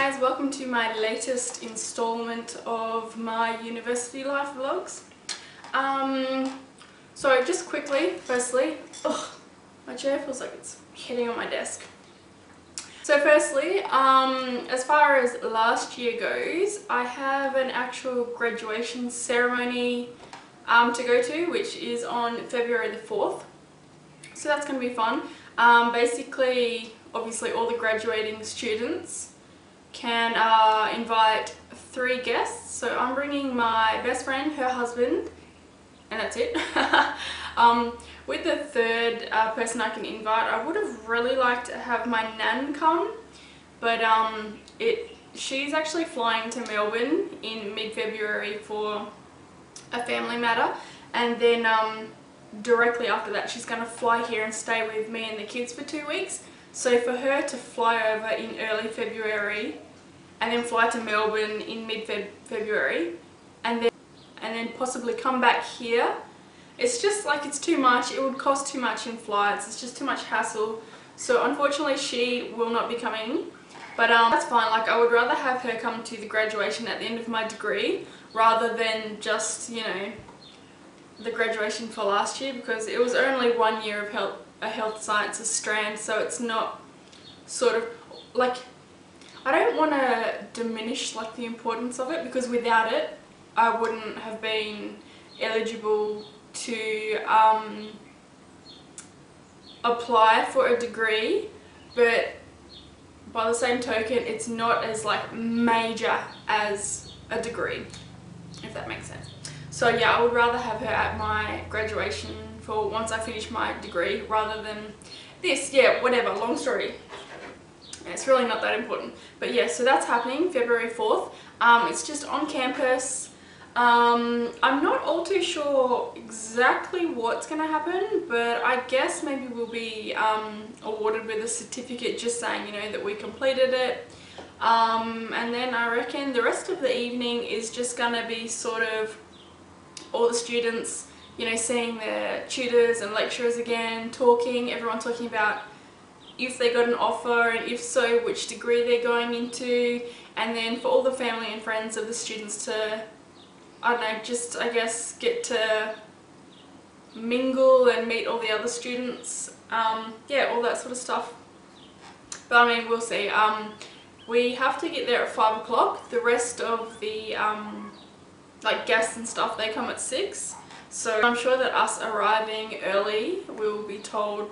guys, welcome to my latest installment of my university life vlogs. So just quickly, firstly, my chair feels like it's hitting on my desk. So firstly, as far as last year goes, I have an actual graduation ceremony to go to, which is on February the 4th. So that's going to be fun. Basically, obviously all the graduating students can invite 3 guests. So I'm bringing my best friend, her husband, and that's it. With the third person I can invite, I would have really liked to have my nan come, but she's actually flying to Melbourne in mid-February for a family matter, and then directly after that she's going to fly here and stay with me and the kids for 2 weeks. So for her to fly over in early February and then fly to Melbourne in mid-February and then possibly come back here, it's just like, it's too much. It would cost too much in flights. It's just too much hassle. So unfortunately she will not be coming, but that's fine. Like, I would rather have her come to the graduation at the end of my degree rather than just, you know, the graduation for last year, because it was only 1 year of a health sciences strand, so it's not sort of like, I don't want to diminish like the importance of it, because without it I wouldn't have been eligible to apply for a degree, but by the same token it's not as like major as a degree, if that makes sense. So yeah, I would rather have her at my graduation for once I finish my degree rather than this. Yeah, whatever, long story. It's really not that important. But yeah, so that's happening February 4th. It's just on campus. I'm not all too sure exactly what's going to happen, but I guess maybe we'll be awarded with a certificate just saying, you know, that we completed it. And then I reckon the rest of the evening is just going to be sort of all the students, you know, seeing their tutors and lecturers again, talking, everyone talking about if they got an offer, and if so, which degree they're going into, and then for all the family and friends of the students to, I don't know, just, I guess, get to mingle and meet all the other students. Yeah, all that sort of stuff. But I mean, we'll see. We have to get there at 5 o'clock. The rest of the like guests and stuff, they come at 6. So I'm sure that us arriving early, we'll be told,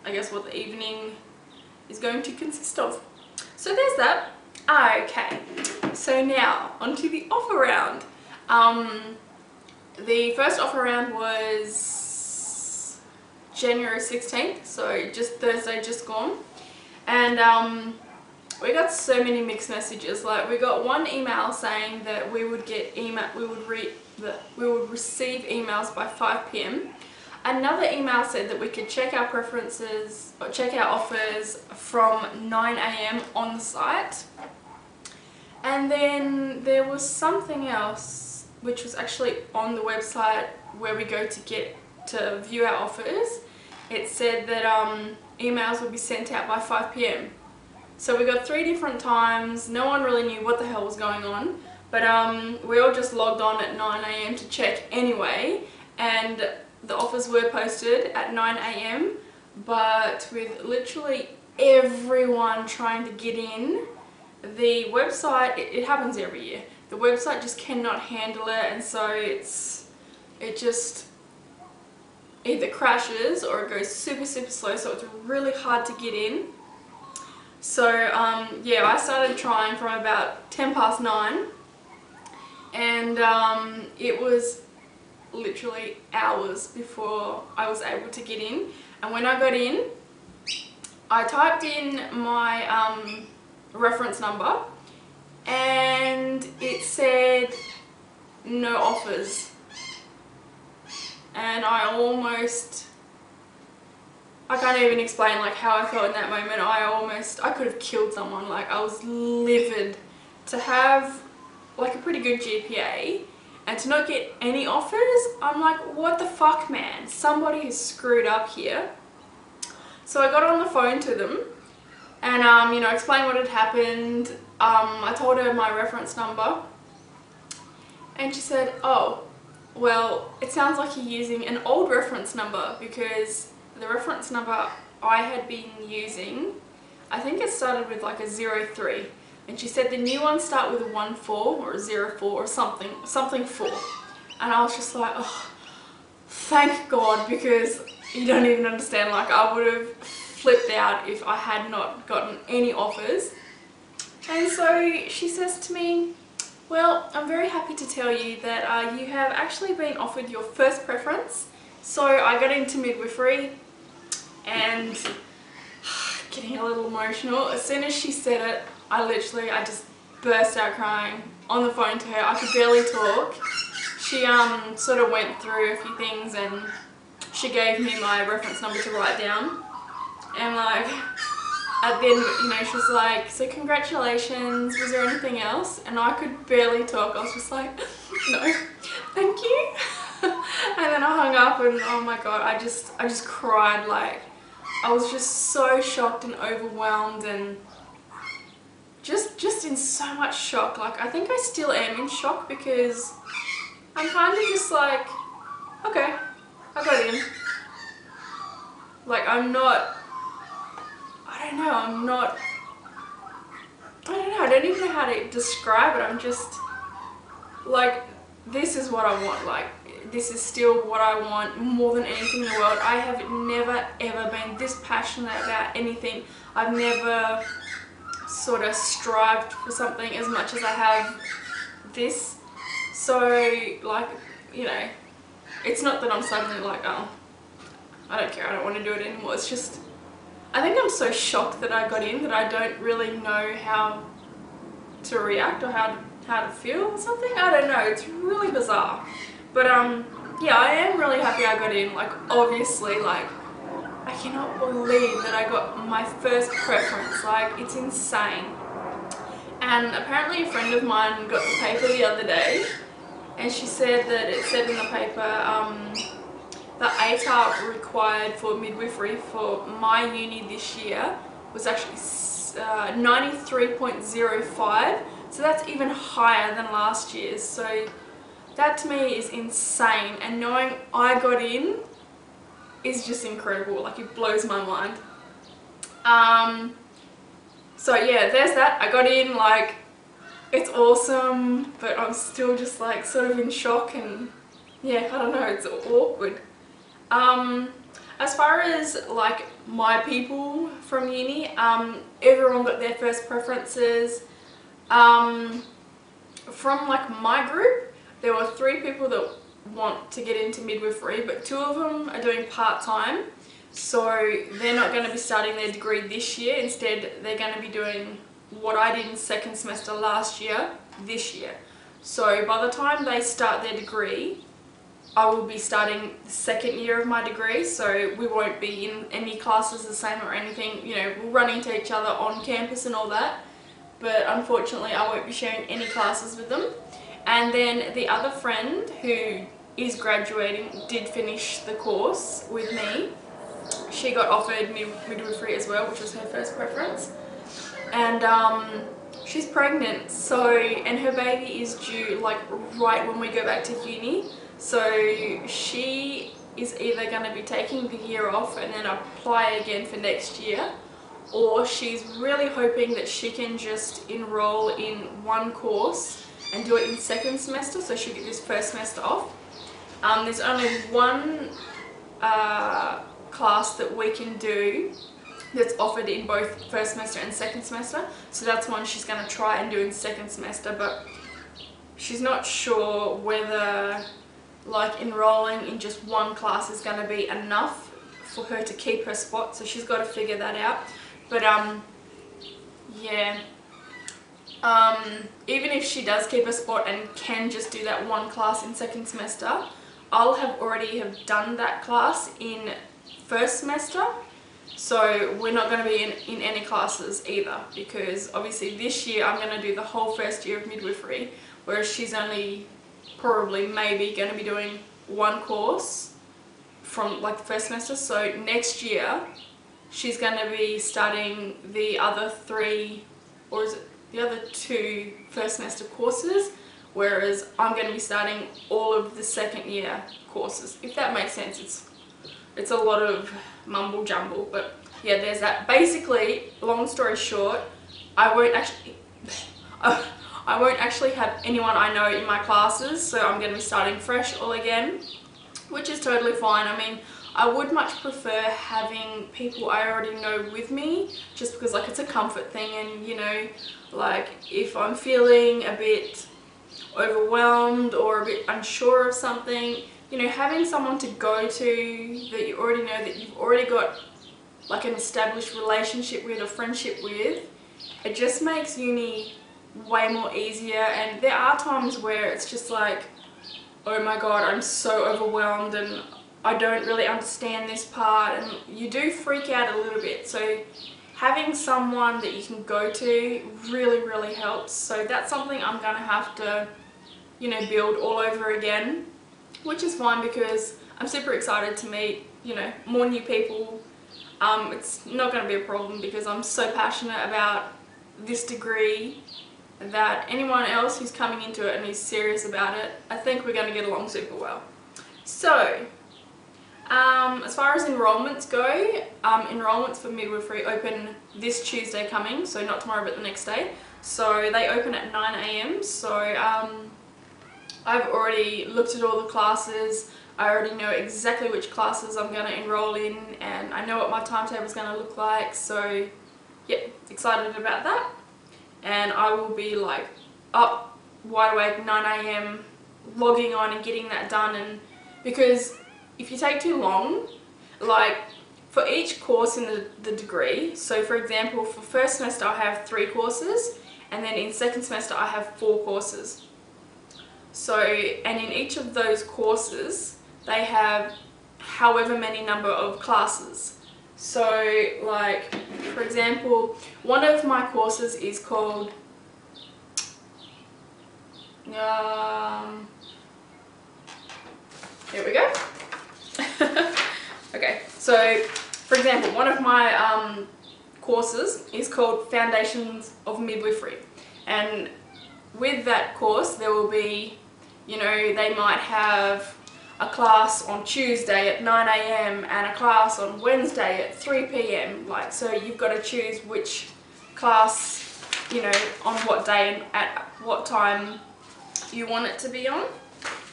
I guess, what the evening is going to consist of. So there's that. Okay, so now onto the offer round. The first offer round was January 16th, so just Thursday just gone, and we got so many mixed messages. Like, we got one email saying that we would get we would receive emails by 5 PM. Another email said that we could check our preferences or check our offers from 9 AM on the site. And then there was something else which was actually on the website where we go to view our offers. It said that emails would be sent out by 5 PM. So we got 3 different times. No one really knew what the hell was going on, but we all just logged on at 9 AM to check anyway, and the offers were posted at 9 AM, but with literally everyone trying to get in, the website, it happens every year, the website just cannot handle it, and so it just either crashes or it goes super slow, so it's really hard to get in. So yeah, I started trying from about 9:10, and it was literally hours before I was able to get in. And when I got in, I typed in my reference number and it said no offers, and I can't even explain like how I felt in that moment. I could have killed someone. Like, I was livid to have like a pretty good GPA and to not get any offers. I'm like, what the fuck, man? Somebody has screwed up here. So I got on the phone to them and you know, explained what had happened, I told her my reference number, and she said, oh, well, it sounds like you're using an old reference number, because the reference number I had been using, I think it started with like a 03, and she said the new ones start with a 14 or a 04 or something 4. And I was just like, oh, thank God, because you don't even understand, like I would have flipped out if I had not gotten any offers. And so she says to me, well, I'm very happy to tell you that you have actually been offered your first preference. So I got into midwifery, and getting a little emotional. As soon as she said it, I just burst out crying on the phone to her. I could barely talk. She sort of went through a few things, and she gave me my reference number to write down. And like, at the end of it, you know, she was like, so congratulations, was there anything else? And I could barely talk. I was just like, no, thank you. And then I hung up, and oh my God, I just cried. Like, I was just so shocked and overwhelmed, and just in so much shock. Like, I think I still am in shock, because I'm kind of just like, okay, I got in. Like, I don't even know how to describe it. I'm just like, this is what I want. Like, this is still what I want more than anything in the world. I have never ever been this passionate about anything. I've never sort of strived for something as much as I have this. So, like, you know, it's not that I'm suddenly like, oh, I don't care, I don't want to do it anymore. It's just, I think I'm so shocked that I got in that I don't really know how to react or how to feel or something. I don't know, it's really bizarre. But yeah, I am really happy I got in. Like, obviously, like, I cannot believe that I got my first preference. Like, it's insane. And apparently a friend of mine got the paper the other day, and she said that it said in the paper the ATAR required for midwifery for my uni this year was actually 93.05, so that's even higher than last year's. So that to me is insane, and knowing I got in is just incredible. Like, it blows my mind. So yeah, there's that. I got in, like, it's awesome, but I'm still just like sort of in shock, and yeah, I don't know, it's awkward. As far as like my people from uni, everyone got their first preferences. From like my group, there were 3 people that want to get into midwifery, but 2 of them are doing part-time, so they're not going to be starting their degree this year. Instead, they're going to be doing what I did in second semester last year, this year. So by the time they start their degree, I will be starting the second year of my degree, so we won't be in any classes the same or anything. You know, we'll run into each other on campus and all that, but unfortunately I won't be sharing any classes with them. And then the other friend who is graduating did finish the course with me. She got offered midwifery as well, which was her first preference. And she's pregnant, so, and her baby is due like right when we go back to uni. So she is either going to be taking the year off and then apply again for next year, or she's really hoping that she can just enroll in one course and do it in second semester, so she'll get this first semester off. There's only one class that we can do that's offered in both first semester and second semester, so that's one she's going to try and do in second semester, but she's not sure whether like enrolling in just one class is going to be enough for her to keep her spot, so she's got to figure that out. But yeah, even if she does keep a spot and can just do that one class in second semester, I'll have already done that class in first semester, so we're not going to be in any classes either, because obviously this year I'm going to do the whole first year of midwifery, whereas she's only probably maybe going to be doing one course from like the first semester. So next year she's going to be studying the other 3, or is it the other two first semester courses, whereas I'm going to be starting all of the second year courses, if that makes sense. It's a lot of mumble jumble, but yeah, there's that. Basically, long story short, I won't actually have anyone I know in my classes, so I'm going to be starting fresh all again, which is totally fine. I mean, I would much prefer having people I already know with me, just because like it's a comfort thing, and you know, like if I'm feeling a bit overwhelmed or a bit unsure of something, you know, having someone to go to that you already know, that you've already got like an established relationship with or friendship with, it just makes uni way more easier. And there are times where it's just like, oh my god, I'm so overwhelmed and I don't really understand this part, and you do freak out a little bit. So having someone that you can go to really helps. So that's something I'm gonna have to, you know, build all over again, which is fine because I'm super excited to meet, you know, more new people. It's not going to be a problem because I'm so passionate about this degree that anyone else who's coming into it and is serious about it, I think we're going to get along super well. So as far as enrollments go, enrollments for midwifery open this Tuesday coming, so not tomorrow but the next day. So they open at 9 AM. So I've already looked at all the classes. I already know exactly which classes I'm going to enroll in, and I know what my timetable is going to look like. So yeah, excited about that. And I will be like up wide awake 9 AM logging on and getting that done. And because if you take too long, like for each course in the degree, so for example for first semester I have 3 courses, and then in second semester I have 4 courses. So, and in each of those courses they have however many number of classes. So like for example, one of my courses is called here we go. Okay, so for example, one of my courses is called Foundations of Midwifery, and with that course there will be, you know, they might have a class on Tuesday at 9 AM and a class on Wednesday at 3 PM. Like, so you've got to choose which class, you know, on what day and at what time you want it to be on,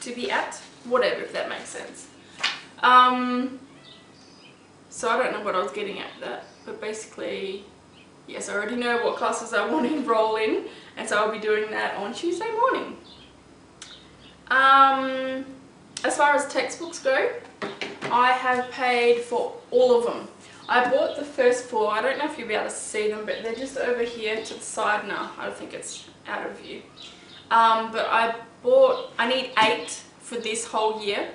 to be at, whatever, if that makes sense. So I don't know what I was getting at with that, but basically, yes, I already know what classes I want to enroll in, and so I'll be doing that on Tuesday morning. As far as textbooks go, I have paid for all of them. I bought the first 4. I don't know if you'll be able to see them, but they're just over here to the side now. I don't think it's out of view. But I need 8 for this whole year,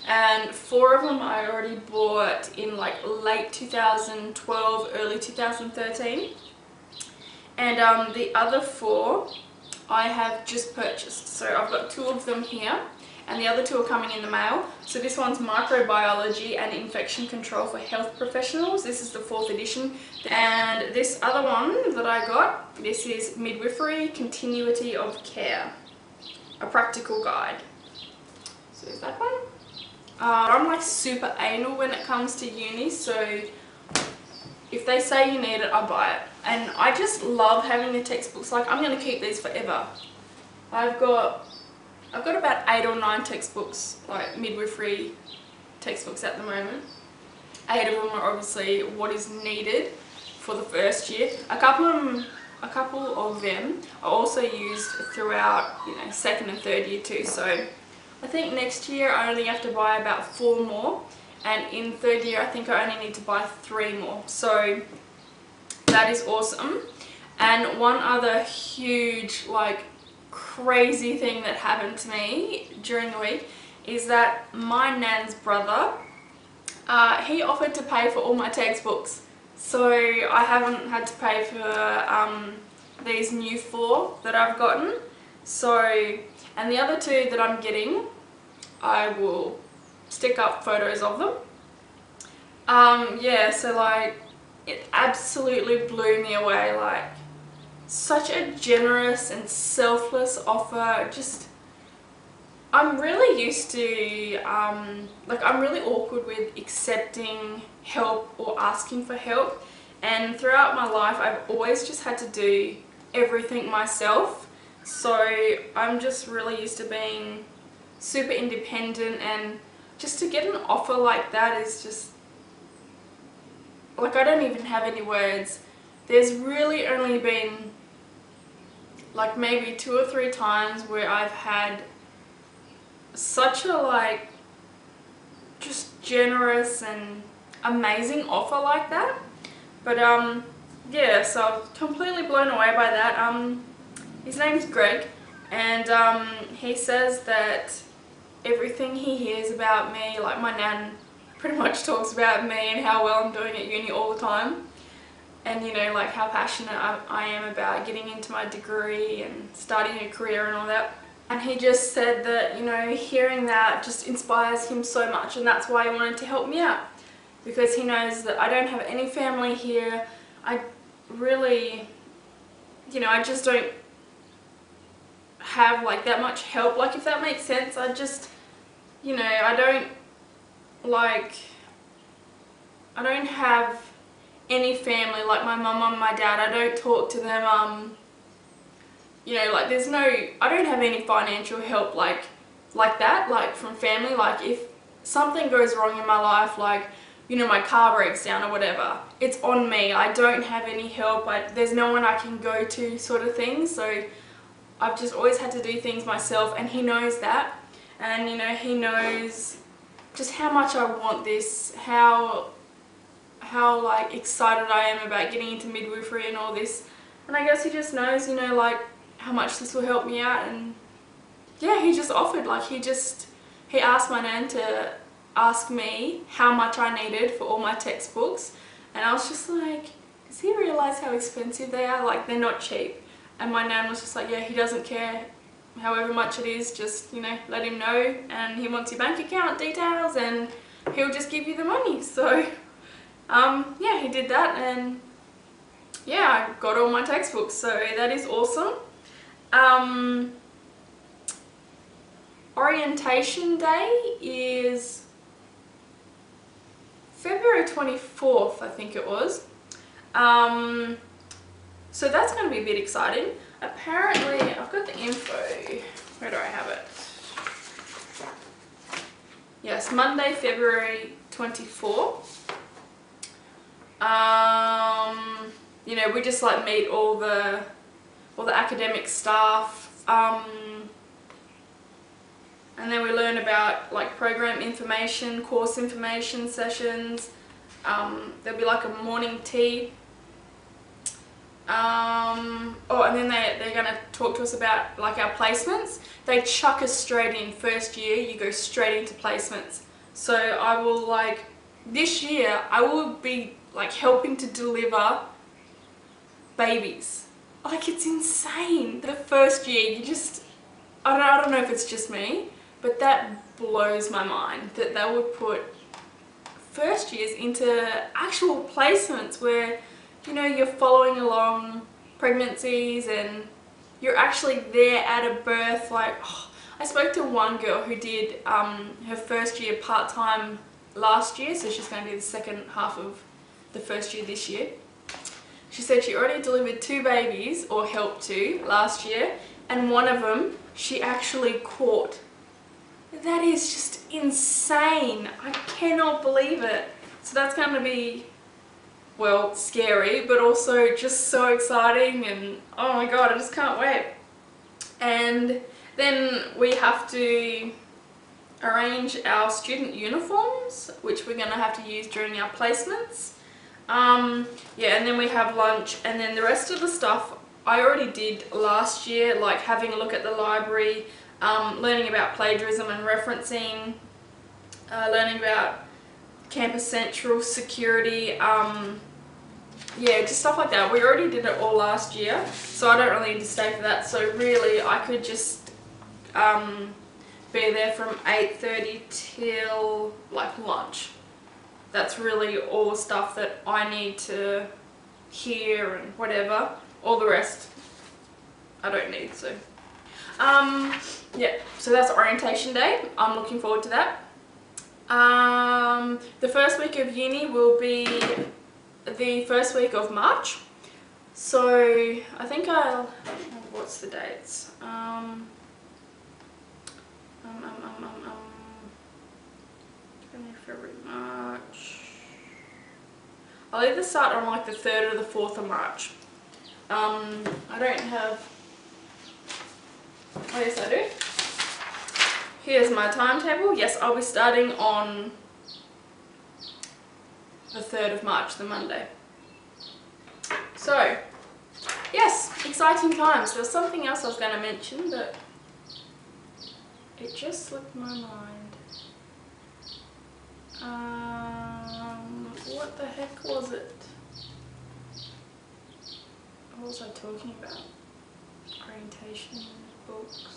and 4 of them I already bought in like late 2012, early 2013. And the other 4 I have just purchased. So I've got 2 of them here, and the other 2 are coming in the mail. So this one's Microbiology and Infection Control for Health Professionals. This is the 4th edition. And this other one that I got, this is Midwifery Continuity of Care, a practical guide. So is that one? I'm like super anal when it comes to uni, so if they say you need it, I buy it. And I just love having the textbooks. Like, I'm going to keep these forever. I've got about 8 or 9 textbooks, like midwifery textbooks at the moment. 8 of them are obviously what is needed for the first year. A couple of them are also used throughout, you know, second and third year too. So I think next year I only have to buy about 4 more, and in third year I think I only need to buy 3 more. So that is awesome. And one other huge, like, crazy thing that happened to me during the week is that my nan's brother, he offered to pay for all my textbooks. So I haven't had to pay for these new 4 that I've gotten. So, and the other 2 that I'm getting, I will stick up photos of them. Yeah, so like, it absolutely blew me away. Like, such a generous and selfless offer. Just, I'm really used to, like, I'm really awkward with accepting help or asking for help, and throughout my life I've always just had to do everything myself. So I'm just really used to being super independent, and just to get an offer like that is just, like, I don't even have any words. There's really only been like maybe 2 or 3 times where I've had such a, like, just generous and amazing offer like that. But yeah, so I was completely blown away by that. His name's Greg, and he says that everything he hears about me, like my nan pretty much talks about me and how well I'm doing at uni all the time, and you know, like how passionate I am about getting into my degree and starting a career and all that. And he just said that, you know, hearing that just inspires him so much, and that's why he wanted to help me out, because he knows that I don't have any family here. I really, you know, I just don't have like that much help, like, if that makes sense. I just, you know, I don't have any family, like my mum and my dad. I don't talk to them, you know, like there's no, I don't have any financial help like that, like from family. Like if something goes wrong in my life, like, you know, my car breaks down or whatever, it's on me. I don't have any help, there's no one I can go to, sort of thing. So I've just always had to do things myself, and he knows that. And you know, he knows just how much I want this, how like excited I am about getting into midwifery and all this. And I guess he just knows, you know, like how much this will help me out. And yeah, he just offered, like, he asked my nan to ask me how much I needed for all my textbooks, and I was just like, does he realise how expensive they are? Like, they're not cheap. And my nan was just like, yeah, he doesn't care however much it is, just, you know, let him know, and he wants your bank account details and he'll just give you the money. So yeah, he did that, and yeah, I got all my textbooks, so that is awesome. Orientation day is February 24th, I think it was. So that's going to be a bit exciting. Apparently, I've got the info. Where do I have it? Yes, Monday, February 24th. You know, we just like meet all the academic staff, and then we learn about like program information, course information sessions. There'll be like a morning tea. Oh, and then they're going to talk to us about like our placements. They chuck us straight in. First year, you go straight into placements. So I will, like, this year I will be like helping to deliver babies. Like, it's insane. The first year, you just, I don't know if it's just me, but that blows my mind that they would put first years into actual placements where, you know, you're following along pregnancies and you're actually there at a birth. Like, oh, I spoke to one girl who did her first year part-time last year, so she's going to do the second half of the first year this year. She said she already delivered 2 babies, or helped to, last year, and one of them she actually caught. That is just insane. I cannot believe it. So that's going to be, well, scary, but also just so exciting, and oh my god, I just can't wait. And then we have to arrange our student uniforms, which we're going to have to use during our placements. Yeah, and then we have lunch, and then the rest of the stuff I already did last year, like having a look at the library, learning about plagiarism and referencing, learning about Campus Central security, yeah, just stuff like that. We already did it all last year, so I don't really need to stay for that. So really, I could just be there from 8:30 till like lunch. That's really all the stuff that I need to hear and whatever. All the rest I don't need, so. Yeah, so that's orientation day. I'm looking forward to that. The first week of uni will be the first week of March. So I think what's the dates? January, February, March. I'll either start on like the 3rd or the 4th of March. I don't have, oh yes I do. Here's my timetable. Yes, I'll be starting on the 3rd of March, the Monday. So, yes, exciting times. There was something else I was going to mention, but it just slipped my mind. What the heck was it? What was I talking about? Orientation, books.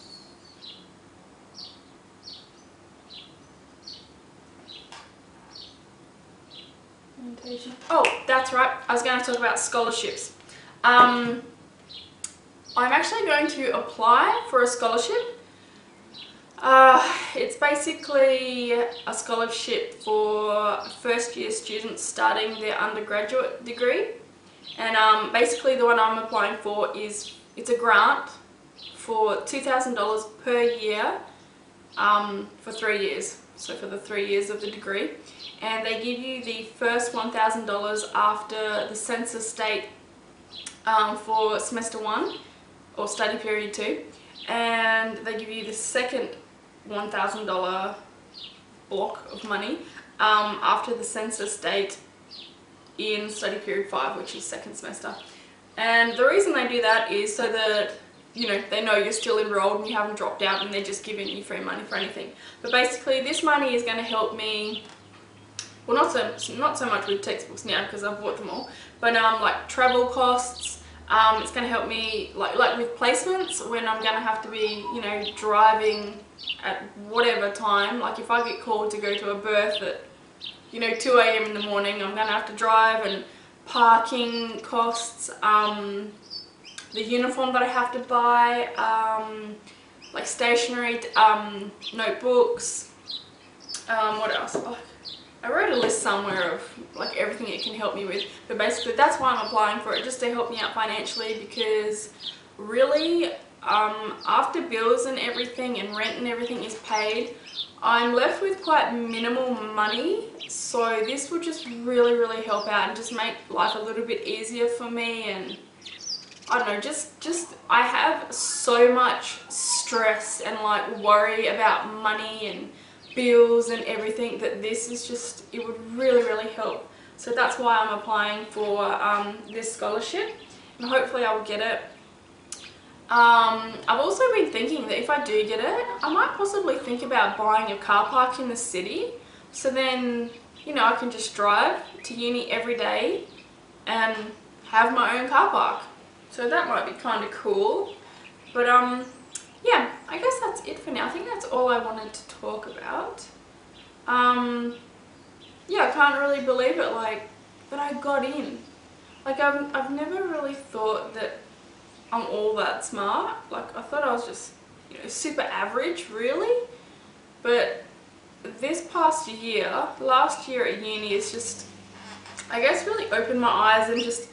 Orientation. Oh, that's right. I was going to talk about scholarships. I'm actually going to apply for a scholarship. It's basically a scholarship for first year students starting their undergraduate degree. And basically the one I'm applying for it's a grant for $2,000 per year for 3 years. So for the 3 years of the degree. And they give you the first $1,000 after the census date for semester 1 or study period 2. And they give you the second $1,000 block of money after the census date in study period 5, which is second semester. And the reason they do that is so that, you know, they know you're still enrolled and you haven't dropped out and they're just giving you free money for anything. But basically this money is going to help me, well not so much with textbooks now because I've bought them all, but like travel costs. It's going to help me like with placements when I'm going to have to be, you know, driving at whatever time. Like if I get called to go to a birth at, you know, 2 AM in the morning, I'm going to have to drive, and parking costs, the uniform that I have to buy, like stationery, notebooks, what else? Oh, I wrote a list somewhere of like everything it can help me with, but basically that's why I'm applying for it, just to help me out financially, because really after bills and everything and rent and everything is paid, I'm left with quite minimal money. So this would just really help out and just make life a little bit easier for me. And I don't know, just I have so much stress and like worry about money and bills and everything that this is just, it would really help. So that's why I'm applying for this scholarship, and hopefully I will get it. I've also been thinking that if I do get it, I might possibly think about buying a car park in the city, so then, you know, I can just drive to uni every day and have my own car park. So that might be kind of cool. But yeah, I guess that's it for now. I think that's all I wanted to talk about. Yeah, I can't really believe it, like, that I got in. Like, I've never really thought that I'm all that smart. Like, I thought I was just, you know, super average, really. But this past year, last year at uni, is just, I guess, really opened my eyes, and just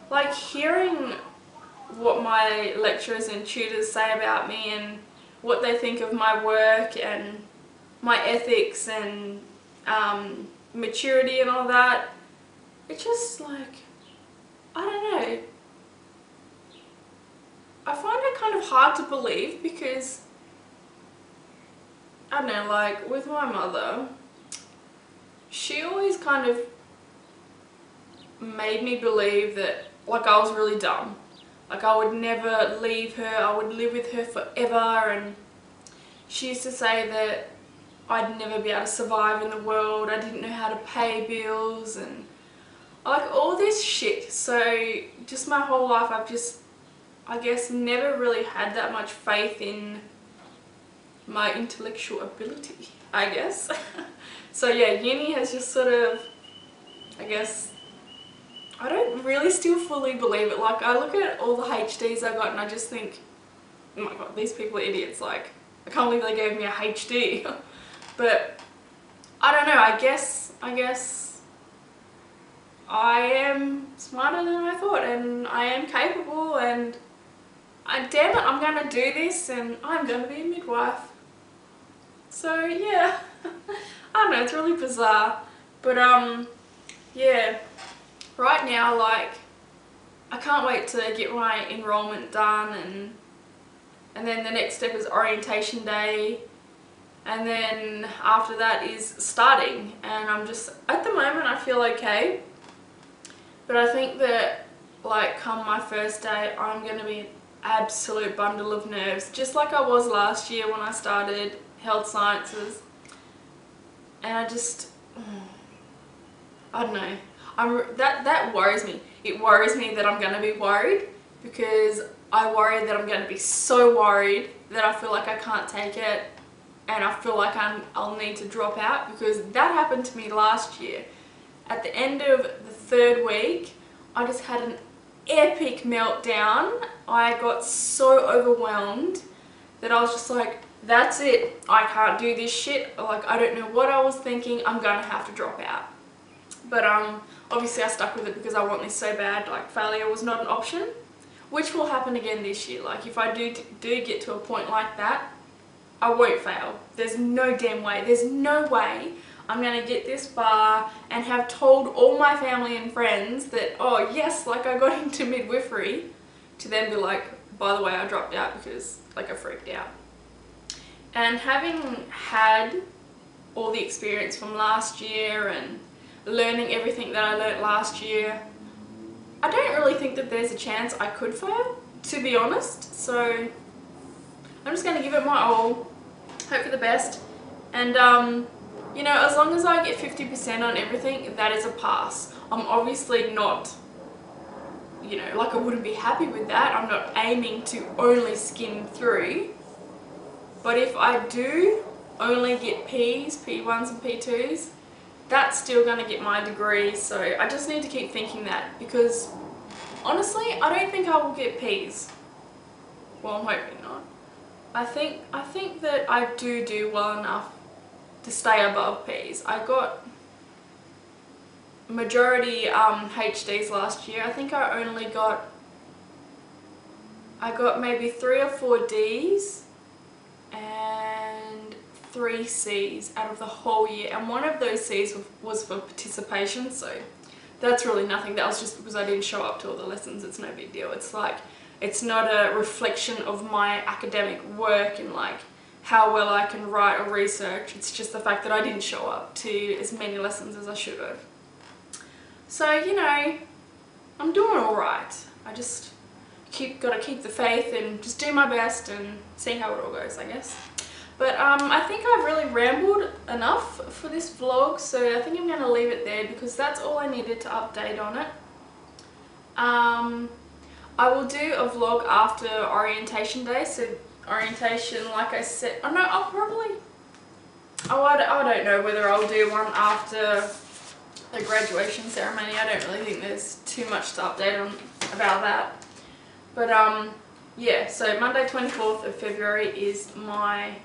like hearing what my lecturers and tutors say about me and what they think of my work and my ethics and maturity and all that. It's just like, I don't know, I find it kind of hard to believe, because I don't know, like with my mother, she always kind of made me believe that like I was really dumb. Like I would never leave her, I would live with her forever, and she used to say that I'd never be able to survive in the world, I didn't know how to pay bills, and like all this shit. So just my whole life I've just, I guess, never really had that much faith in my intellectual ability, I guess. So yeah, uni has just sort of, I guess, I don't really still fully believe it. Like I look at all the HDs I got and I just think, oh my god, these people are idiots, like, I can't believe they gave me a HD. But, I don't know, I guess I am smarter than I thought, and I am capable, and damn it, I'm gonna do this, and I'm gonna be a midwife. So yeah, I don't know, it's really bizarre, but yeah, right now, like, I can't wait to get my enrollment done, and then the next step is orientation day, and then after that is starting, and I'm just, at the moment I feel okay, but I think that, like, come my first day, I'm going to be an absolute bundle of nerves, just like I was last year when I started health sciences. And I just, I don't know, that worries me. It worries me that I'm going to be worried, because I worry that I'm going to be so worried that I feel like I can't take it, and I feel like I'll need to drop out, because that happened to me last year. At the end of the 3rd week, I just had an epic meltdown. I got so overwhelmed that I was just like, that's it, I can't do this shit, like, I don't know what I was thinking, I'm gonna have to drop out. But obviously I stuck with it because I want this so bad, like, failure was not an option, which will happen again this year. Like, if I do get to a point like that, I won't fail. There's no damn way, there's no way I'm gonna get this far and have told all my family and friends that, oh yes, like, I got into midwifery, to then be like, by the way, I dropped out because, like, I freaked out. And having had all the experience from last year and learning everything that I learnt last year, I don't really think that there's a chance I could fail, to be honest. So I'm just going to give it my all, hope for the best, and you know, as long as I get 50% on everything, that is a pass. I'm obviously not, you know, like, I wouldn't be happy with that. I'm not aiming to only skim through. But if I do only get Ps, P1s and P2s, that's still going to get my degree. So I just need to keep thinking that, because honestly, I don't think I will get Ps. Well, I'm hoping not. I think that I do well enough to stay above Ps. I got majority HDs last year. I think I got maybe 3 or 4 Ds and 3 Cs out of the whole year, and one of those Cs was for participation, so that's really nothing. That was just because I didn't show up to all the lessons. It's no big deal. It's like, it's not a reflection of my academic work and, like, how well I can write or research. It's just the fact that I didn't show up to as many lessons as I should have. So, you know, I'm doing alright. I just gotta keep the faith and just do my best and see how it all goes, I guess. But I think I've really rambled enough for this vlog, so I think I'm gonna leave it there, because that's all I needed to update on it. I will do a vlog after orientation day, so orientation, like I said, oh no, I don't know whether I'll do one after the graduation ceremony. I don't really think there's too much to update on about that. But yeah, so Monday 24th of February is my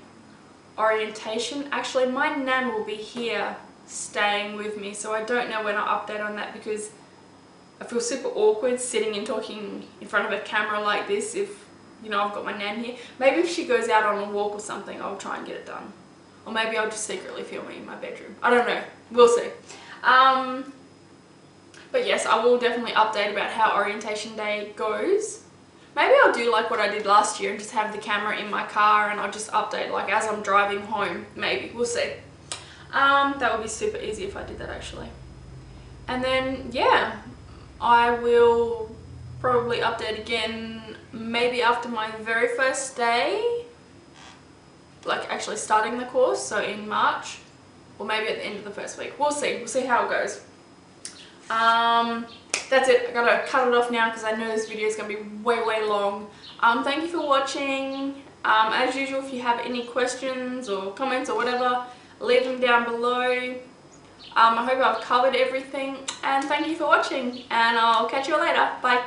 orientation. Actually, my nan will be here staying with me, so I don't know when I'll update on that, because I feel super awkward sitting and talking in front of a camera like this if, you know, I've got my nan here. Maybe if she goes out on a walk or something, I'll try and get it done. Or maybe I'll just secretly film it in my bedroom. I don't know. We'll see. But yes, I will definitely update about how orientation day goes. Maybe I'll do like what I did last year and just have the camera in my car and I'll just update like as I'm driving home. Maybe. We'll see. That would be super easy if I did that actually. And then, yeah, I will probably update again maybe after my very first day, like actually starting the course, so in March, or maybe at the end of the first week. We'll see how it goes. That's it. I gotta cut it off now because I know this video is gonna be way long. Thank you for watching. As usual, if you have any questions or comments or whatever, leave them down below. I hope I've covered everything, and thank you for watching, and I'll catch you later. Bye.